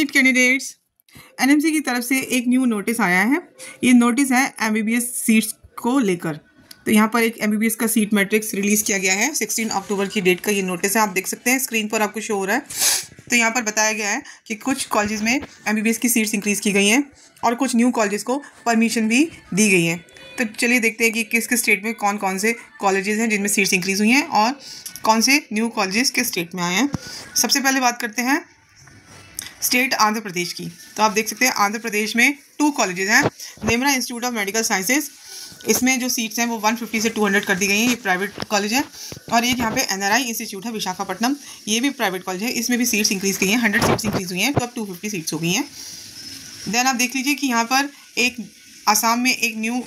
NEET candidates, NMC की तरफ से एक न्यू नोटिस आया है। ये नोटिस है एमबीबीएस सीट्स को लेकर। तो यहाँ पर एक एमबीबीएस का सीट मैट्रिक्स रिलीज़ किया गया है। 16 अक्टूबर की डेट का ये नोटिस है। आप देख सकते हैं स्क्रीन पर आपको शो हो रहा है। तो यहाँ पर बताया गया है कि कुछ कॉलेजेस में एमबीबीएस की सीट्स इंक्रीज़ की गई हैं और कुछ न्यू कॉलेजेस को परमिशन भी दी गई है। तो चलिए देखते हैं कि किस किस स्टेट में कौन कौन से कॉलेजेस हैं जिनमें सीट्स इंक्रीज़ हुई हैं और कौन से न्यू कॉलेजेस किस स्टेट में आए हैं। सबसे पहले बात करते हैं स्टेट आंध्र प्रदेश की। तो आप देख सकते हैं आंध्र प्रदेश में 2 कॉलेजेस हैं। Nemra institute of medical sciences, इसमें जो सीट्स हैं वो 150 से 200 कर दी गई हैं। ये प्राइवेट कॉलेज है। और एक यहाँ पे एनआरआई इंस्टीट्यूट है विशाखापट्टनम, ये भी प्राइवेट कॉलेज है। इसमें भी सीट्स इंक्रीज़ की हैं, 100 सीट्स इंक्रीज़ हुई हैं, तो अब 250 सीट्स हो गई हैं। देन आप देख लीजिए कि यहाँ पर एक आसाम में एक न्यू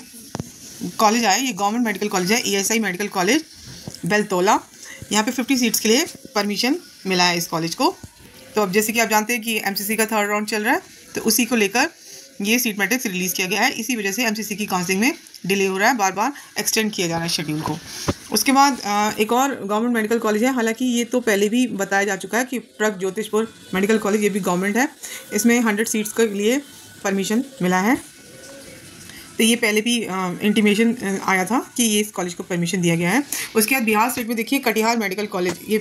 कॉलेज आया। ये गवर्नमेंट मेडिकल कॉलेज है, ईएसआई मेडिकल कॉलेज बेलतोला। यहाँ पे 50 सीट्स के लिए परमिशन मिला है इस कॉलेज को। तो अब जैसे कि आप जानते हैं कि एमसीसी का 3rd राउंड चल रहा है, तो उसी को लेकर ये सीट मैट्रिक्स रिलीज़ किया गया है। इसी वजह से एमसीसी की काउंसलिंग में डिले हो रहा है, बार बार एक्सटेंड किया जा रहा है शेड्यूल को। उसके बाद एक और गवर्नमेंट मेडिकल कॉलेज है। हालांकि ये तो पहले भी बताया जा चुका है कि प्रग ज्योतिषपुर मेडिकल कॉलेज, ये भी गवर्नमेंट है। इसमें 100 सीट्स के लिए परमिशन मिला है। तो ये पहले भी इंटीमेशन आया था कि ये इस कॉलेज को परमिशन दिया गया है। उसके बाद बिहार स्टेट में देखिए कटिहार मेडिकल कॉलेज, ये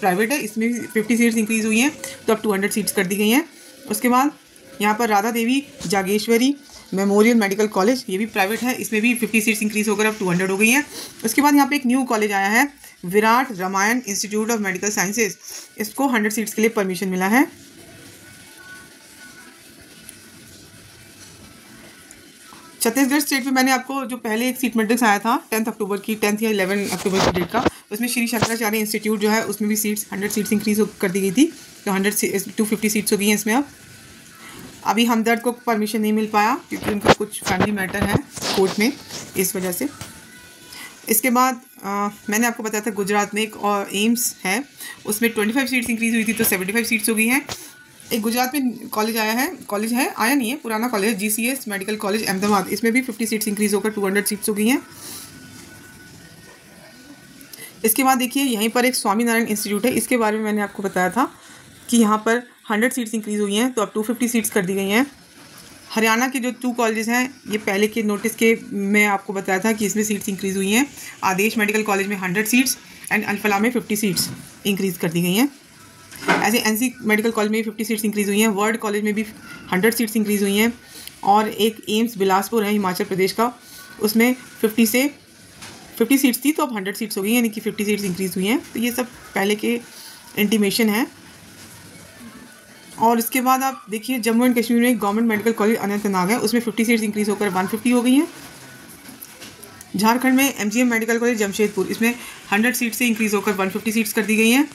प्राइवेट है, इसमें भी 50 सीट्स इंक्रीज़ हुई हैं, तो अब 200 सीट्स कर दी गई हैं। उसके बाद यहाँ पर Radha Devi Jageshwari memorial medical college, ये भी प्राइवेट है, इसमें भी 50 सीट्स इंक्रीज़ होकर अब 200 हो गई हैं। उसके बाद यहाँ पे एक न्यू कॉलेज आया है Virat Ramayan institute of medical sciences, इसको 100 सीट्स के लिए परमिशन मिला है। छत्तीसगढ़ स्टेट में मैंने आपको जो पहले एक सीट मैट्रिक्स आया था 10 अक्टूबर की, 10 या 11 अक्टूबर की डेट का, उसमें श्री शंकराचार्य इंस्टीट्यूट जो है उसमें भी सीट्स 100 सीट्स इंक्रीज़ कर दी गई थी, तो 250 सीट्स हो गई हैं इसमें। अब अभी हमदर्द को परमिशन नहीं मिल पाया क्योंकि उनका कुछ फैमिली मैटर है कोर्ट में, इस वजह से। इसके बाद मैंने आपको बताया था गुजरात में एक और एम्स है, उसमें 25 सीट्स इंक्रीज़ हुई थी, तो 75 सीट्स हो गई हैं। एक गुजरात में कॉलेज आया है, कॉलेज है, आया नहीं है, पुराना कॉलेज है, जीसीएस मेडिकल कॉलेज अहमदाबाद, इसमें भी 50 सीट्स इंक्रीज़ होकर 200 सीट्स हो गई हैं। इसके बाद देखिए यहीं पर एक स्वामीनारायण इंस्टीट्यूट है, इसके बारे में मैंने आपको बताया था कि यहाँ पर 100 सीट्स इंक्रीज़ हुई हैं, तो अब 250 सीट्स कर दी गई हैं। हरियाणा के जो 2 कॉलेजेस हैं, ये पहले के नोटिस के मैं आपको बताया था कि इसमें सीट्स इंक्रीज़ हुई हैं। आदेश मेडिकल कॉलेज में 100 सीट्स एंड अल्फला में 50 सीट्स इंक्रीज़ कर दी गई हैं। ऐसे एनसी मेडिकल कॉलेज में 50 सीट्स इंक्रीज़ हुई हैं। वर्ल्ड कॉलेज में भी 100 सीट्स इंक्रीज़ हुई हैं। और एक एम्स बिलासपुर है हिमाचल प्रदेश का, उसमें 50 सीट्स थी, तो अब 100 सीट्स हो गई, यानी कि 50 सीट्स इंक्रीज़ हुई हैं। तो ये सब पहले के इंटीमेशन है। और इसके बाद आप देखिए जम्मू एंड कश्मीर में एक गवर्नमेंट मेडिकल कॉलेज अनंतनाग है, उसमें 50 सीट्स इंक्रीज़ होकर 150 हो गई हैं। झारखंड में एमजीएम मेडिकल कॉलेज जमशेदपुर, इसमें 100 सीट्स से इंक्रीज़ होकर 150 सीट्स कर दी गई हैं।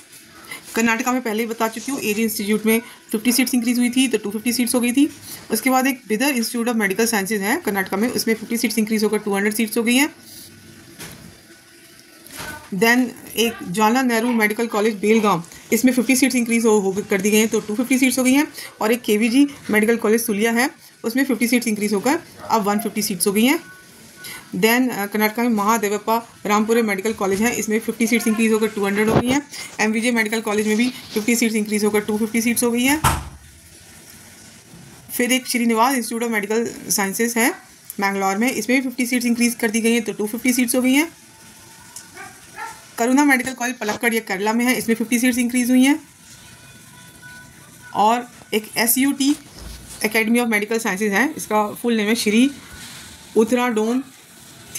कर्नाटका में पहले ही बता चुकी हूँ, एरी इंस्टीट्यूट में 50 सीट्स इंक्रीज़ हुई थी, तो 250 सीट्स हो गई थी। उसके बाद एक Bidar institute of medical sciences है कर्नाटका में, उसमें 50 सीट्स इंक्रीज़ होकर 200 सीट्स हो गई हैं। देन एक जवाहरलाल नेहरू मेडिकल कॉलेज बेलगाम, इसमें 50 सीट्स इंक्रीज़ कर दी गई हैं, तो 250 सीट्स हो गई हैं। और एक केवीजी मेडिकल कॉलेज सुलिया है, उसमें 50 सीट्स इंक्रीज़ होकर अब 150 सीट्स हो गई हैं। देन कर्नाटका में महादेवप्पा रामपुरे मेडिकल कॉलेज है, इसमें 50 सीट्स इंक्रीज़ होकर 200 हो गई हैं। एमवीजे मेडिकल कॉलेज में भी 50 सीट्स इंक्रीज़ होकर 250 सीट्स हो गई हैं। फिर एक Srinivas institute of medical sciences है मैंगलोर में, इसमें भी 50 सीट्स इंक्रीज़ कर दी गई हैं, तो 250 सीट्स हो गई हैं। करुणा मेडिकल कॉलेज पलक्कड़, ये केरला में है, इसमें 50 सीट्स इंक्रीज़ हुई हैं। और एक SUT academy of medical sciences है, इसका फुल नेम है Shri Uthradom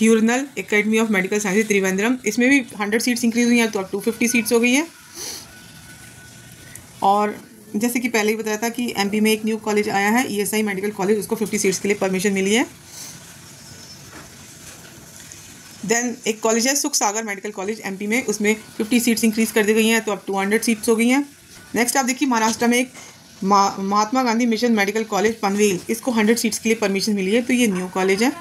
Thirunal academy of medical sciences Trivandrum, इसमें भी 100 सीट्स इंक्रीज़ हुई हैं, तो अब 250 सीट्स हो गई हैं। और जैसे कि पहले ही बताया था कि MP में एक न्यू कॉलेज आया है ESI मेडिकल कॉलेज, उसको 50 सीट्स के लिए परमिशन मिली है। देन एक कॉलेज है सुख सागर मेडिकल कॉलेज MP में, उसमें 50 सीट्स इंक्रीज़ कर दी गई हैं, तो अब 200 सीट्स हो गई हैं। नेक्स्ट आप देखिए महाराष्ट्र में एक Mahatma Gandhi mission medical college Panvel, इसको 100 सीट्स के लिए परमिशन मिली है, तो ये न्यू कॉलेज है।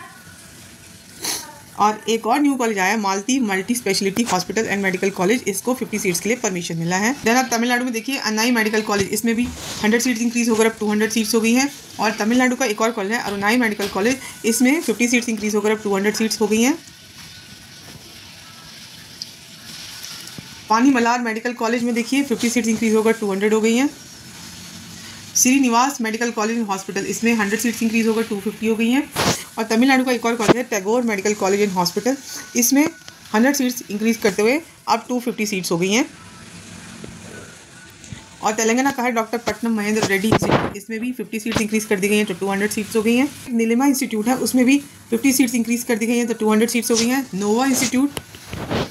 और एक और न्यू कॉलेज आया Malti multi speciality hospital and medical college, इसको 50 सीट्स के लिए परमिशन मिला है। देन आप तमिलनाडु में देखिए अन्नाई मेडिकल कॉलेज, इसमें भी 100 सीट्स इंक्रीज़ होकर अब 200 सीट्स हो गई हैं। और तमिलनाडु का एक और कॉलेज है अरुणाई मेडिकल कॉलेज, इसमें 50 सीट्स इंक्रीज़ होकर अब 200 सीट्स हो गई हैं। पानी मलार मेडिकल कॉलेज में देखिए 50 सीट्स इंक्रीज़ होकर 200 हो गई हैं। Srinivas medical college and hospital, इसमें 100 सीट्स इंक्रीज होकर 250 हो गई हैं। और तमिलनाडु का एक और कॉलेज है Tagore medical college and hospital, इसमें 100 सीट्स इंक्रीज करते हुए अब 250 सीट्स हो गई हैं। और तेलंगाना का है डॉक्टर पट्टनम महेंद्र रेड्डी इंस्टीट्यूट, इसमें भी 50 सीट्स इंक्रीज कर दी गई हैं तो 200 सीट्स हो गई हैं। नीलिमा इंस्टीट्यूट है, उसमें भी 50 सीट्स इंक्रीज कर दी गई हैं तो 200 सीट्स हो गई हैं। नोवा इंस्टीट्यूट,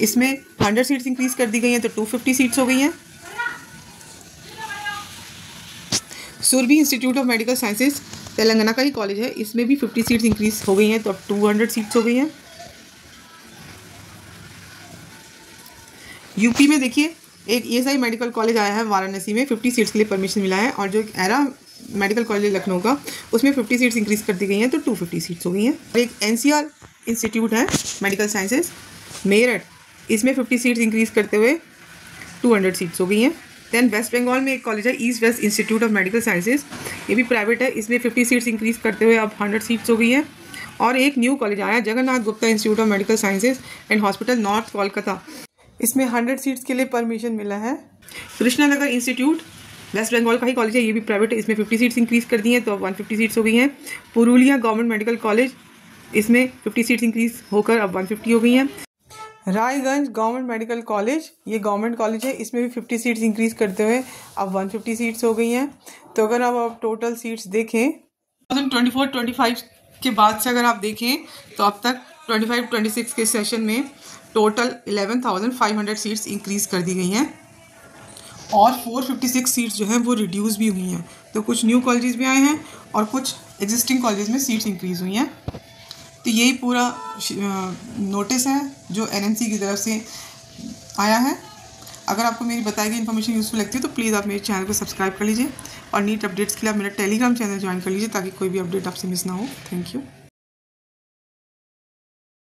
इसमें 100 सीट्स इंक्रीज कर दी गई हैं तो 250 सीट्स हो गई हैं। Surabhi institute of medical sciences, Telangana का ही कॉलेज है, इसमें भी 50 सीट्स इंक्रीज हो गई हैं तो अब 200 सीट्स हो गई हैं। यूपी में देखिए एक ESI मेडिकल कॉलेज आया है वाराणसी में, 50 सीट्स के लिए परमिशन मिला है। और जो एक एरा मेडिकल कॉलेज लखनऊ का, उसमें 50 सीट्स इंक्रीज कर दी गई हैं तो 250 सीट्स हो गई हैं। और एक NCR इंस्टीट्यूट है मेडिकल साइंसेज मेरठ, इसमें 50 सीट्स इंक्रीज करते हुए 200 सीट्स हो गई हैं। दैन वेस्ट बंगाल में एक कॉलेज है east west institute of medical sciences, ये भी प्राइवेट है, इसमें 50 सीट्स इंक्रीज करते हुए अब 100 सीट्स हो गई हैं। और एक न्यू कॉलेज आया Jagannath Gupta institute of medical sciences and hospital north Kolkata, इसमें 100 सीट्स के लिए परमिशन मिला है। कृष्णानगर इंस्टीट्यूट वेस्ट बंगाल का ही कॉलेज है, ये भी प्राइवेट है, इसमें 50 सीट्स इंक्रीज कर दी हैं तो अब 150 सीट्स हो गई हैं। पुरुलिया गवर्नमेंट मेडिकल कॉलेज, इसमें 50 सीट्स इंक्रीज होकर अब 150 हो गई हैं। रायगंज गवर्नमेंट मेडिकल कॉलेज, ये गवर्नमेंट कॉलेज है, इसमें भी 50 सीट्स इंक्रीज करते हुए अब 150 सीट्स हो गई हैं। तो अगर आप टोटल सीट्स देखें 2024-25 के बाद से अगर आप देखें तो अब तक 25-26 के सेशन में टोटल 11,500 सीट्स इंक्रीज़ कर दी गई हैं और 456 सीट्स जो हैं वो रिड्यूस भी हुई हैं। तो कुछ न्यू कॉलेजेस भी आए हैं और कुछ एग्जिस्टिंग कॉलेजेस में सीट्स इंक्रीज़ हुई हैं। तो यही पूरा नोटिस है जो NMC की तरफ से आया है। अगर आपको मेरी बताई गई इन्फॉर्मेशन यूज़फुल लगती है तो प्लीज़ आप मेरे चैनल को सब्सक्राइब कर लीजिए और नीट अपडेट्स के लिए आप मेरा टेलीग्राम चैनल ज्वाइन कर लीजिए ताकि कोई भी अपडेट आपसे मिस ना हो। Thank you.